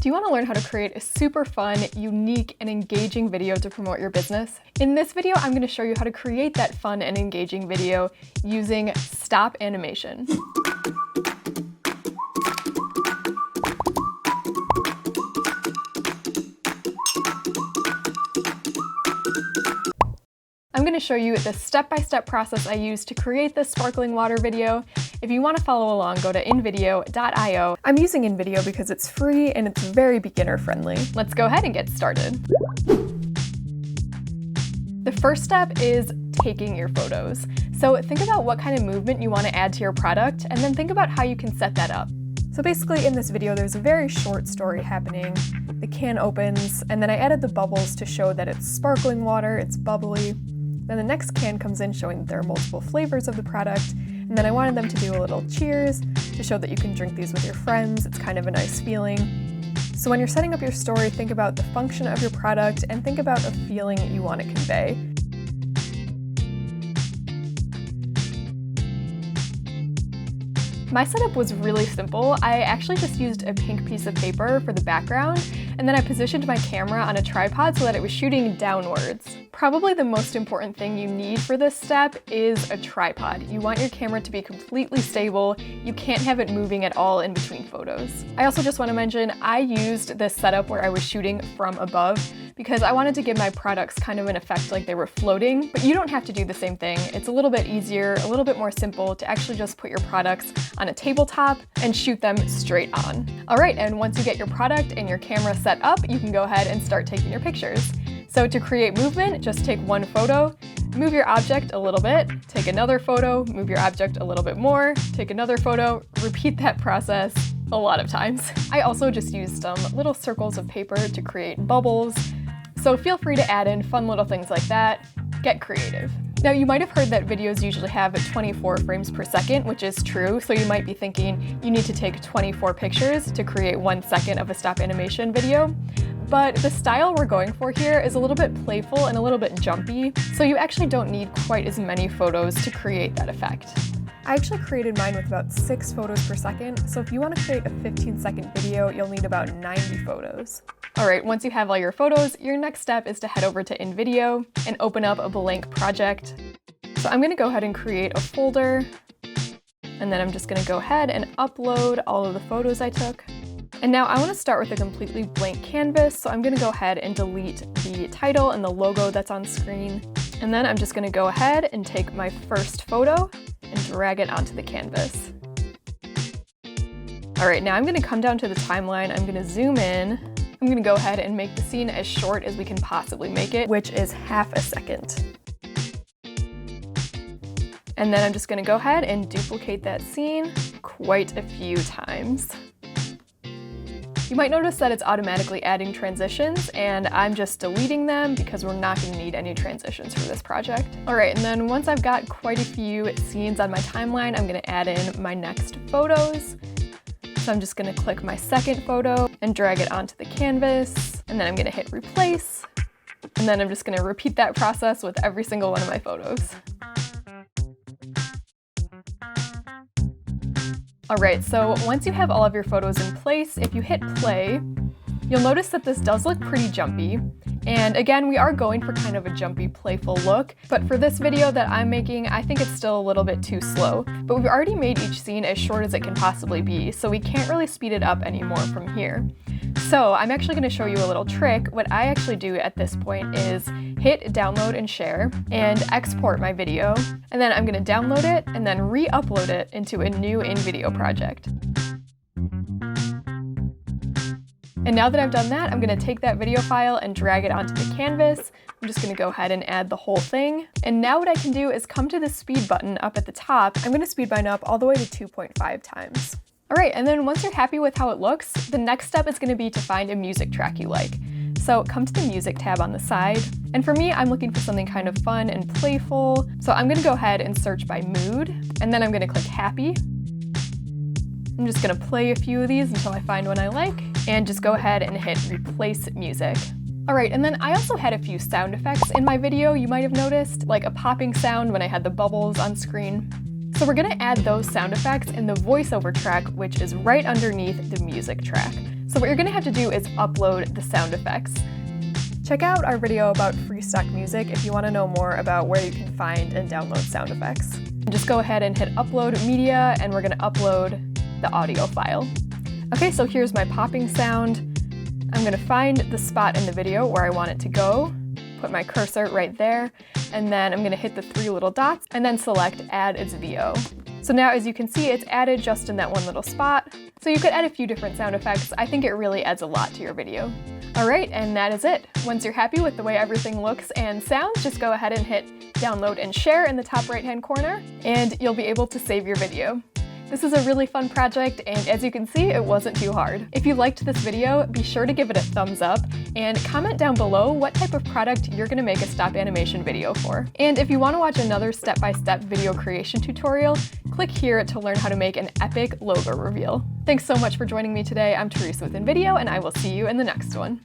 Do you want to learn how to create a super fun, unique, and engaging video to promote your business? In this video, I'm going to show you how to create that fun and engaging video using stop animation. I'm going to show you the step-by-step process I use to create this sparkling water video. If you want to follow along, go to InVideo.io. I'm using InVideo because it's free and it's very beginner friendly. Let's go ahead and get started. The first step is taking your photos. So think about what kind of movement you want to add to your product, and then think about how you can set that up. So basically in this video, there's a very short story happening. The can opens, and then I added the bubbles to show that it's sparkling water, it's bubbly. Then the next can comes in showing that there are multiple flavors of the product, and then I wanted them to do a little cheers to show that you can drink these with your friends. It's kind of a nice feeling. So when you're setting up your story, think about the function of your product and think about a feeling you want to convey. My setup was really simple. I actually just used a pink piece of paper for the background, and then I positioned my camera on a tripod so that it was shooting downwards. Probably the most important thing you need for this step is a tripod. You want your camera to be completely stable. You can't have it moving at all in between photos. I also just want to mention I used this setup where I was shooting from above because I wanted to give my products kind of an effect like they were floating, but you don't have to do the same thing. It's a little bit easier, a little bit more simple to actually just put your products on a tabletop and shoot them straight on. All right, and once you get your product and your camera set up, you can go ahead and start taking your pictures. So to create movement, just take one photo, move your object a little bit, take another photo, move your object a little bit more, take another photo, repeat that process a lot of times. I also just used some little circles of paper to create bubbles, so feel free to add in fun little things like that. Get creative. Now, you might have heard that videos usually have 24 frames per second, which is true, so you might be thinking you need to take 24 pictures to create 1 second of a stop animation video. But the style we're going for here is a little bit playful and a little bit jumpy, so you actually don't need quite as many photos to create that effect. I actually created mine with about 6 photos per second, so if you want to create a 15-second video, you'll need about 90 photos. Alright, once you have all your photos, your next step is to head over to InVideo and open up a blank project. So I'm going to go ahead and create a folder, and then I'm just going to go ahead and upload all of the photos I took. And now I want to start with a completely blank canvas, so I'm going to go ahead and delete the title and the logo that's on screen. And then I'm just going to go ahead and take my first photo and drag it onto the canvas. Alright, now I'm going to come down to the timeline, I'm going to zoom in. I'm going to go ahead and make the scene as short as we can possibly make it, which is half a second. And then I'm just going to go ahead and duplicate that scene quite a few times. You might notice that it's automatically adding transitions, and I'm just deleting them because we're not going to need any transitions for this project. Alright, and then once I've got quite a few scenes on my timeline, I'm going to add in my next photos. So I'm just going to click my second photo and drag it onto the canvas, and then I'm going to hit replace, and then I'm just going to repeat that process with every single one of my photos. Alright, so once you have all of your photos in place, if you hit play, you'll notice that this does look pretty jumpy. And again, we are going for kind of a jumpy, playful look, but for this video that I'm making, I think it's still a little bit too slow. But we've already made each scene as short as it can possibly be, so we can't really speed it up anymore from here. So I'm actually going to show you a little trick. What I actually do at this point is hit download and share and export my video, and then I'm going to download it and then re-upload it into a new InVideo project. And now that I've done that, I'm going to take that video file and drag it onto the canvas. I'm just going to go ahead and add the whole thing. And now what I can do is come to the speed button up at the top. I'm going to speed mine up all the way to 2.5 times. Alright, and then once you're happy with how it looks, the next step is going to be to find a music track you like. So come to the music tab on the side, and for me, I'm looking for something kind of fun and playful. So I'm going to go ahead and search by mood, and then I'm going to click happy. I'm just going to play a few of these until I find one I like, and just go ahead and hit replace music. Alright, and then I also had a few sound effects in my video you might have noticed, like a popping sound when I had the bubbles on screen. So we're going to add those sound effects in the voiceover track, which is right underneath the music track. So what you're gonna have to do is upload the sound effects. Check out our video about free stock music if you want to know more about where you can find and download sound effects. And just go ahead and hit upload media, and we're going to upload the audio file. Okay, so here's my popping sound. I'm going to find the spot in the video where I want it to go, put my cursor right there, and then I'm going to hit the 3 little dots and then select add as VO. So now, as you can see, it's added just in that one little spot. So you could add a few different sound effects. I think it really adds a lot to your video. Alright, and that is it. Once you're happy with the way everything looks and sounds, just go ahead and hit download and share in the top right-hand corner, and you'll be able to save your video. This is a really fun project, and as you can see, it wasn't too hard. If you liked this video, be sure to give it a thumbs up, and comment down below what type of product you're going to make a stop animation video for. And if you want to watch another step-by-step video creation tutorial, click here to learn how to make an epic logo reveal. Thanks so much for joining me today. I'm Teresa with InVideo, and I will see you in the next one.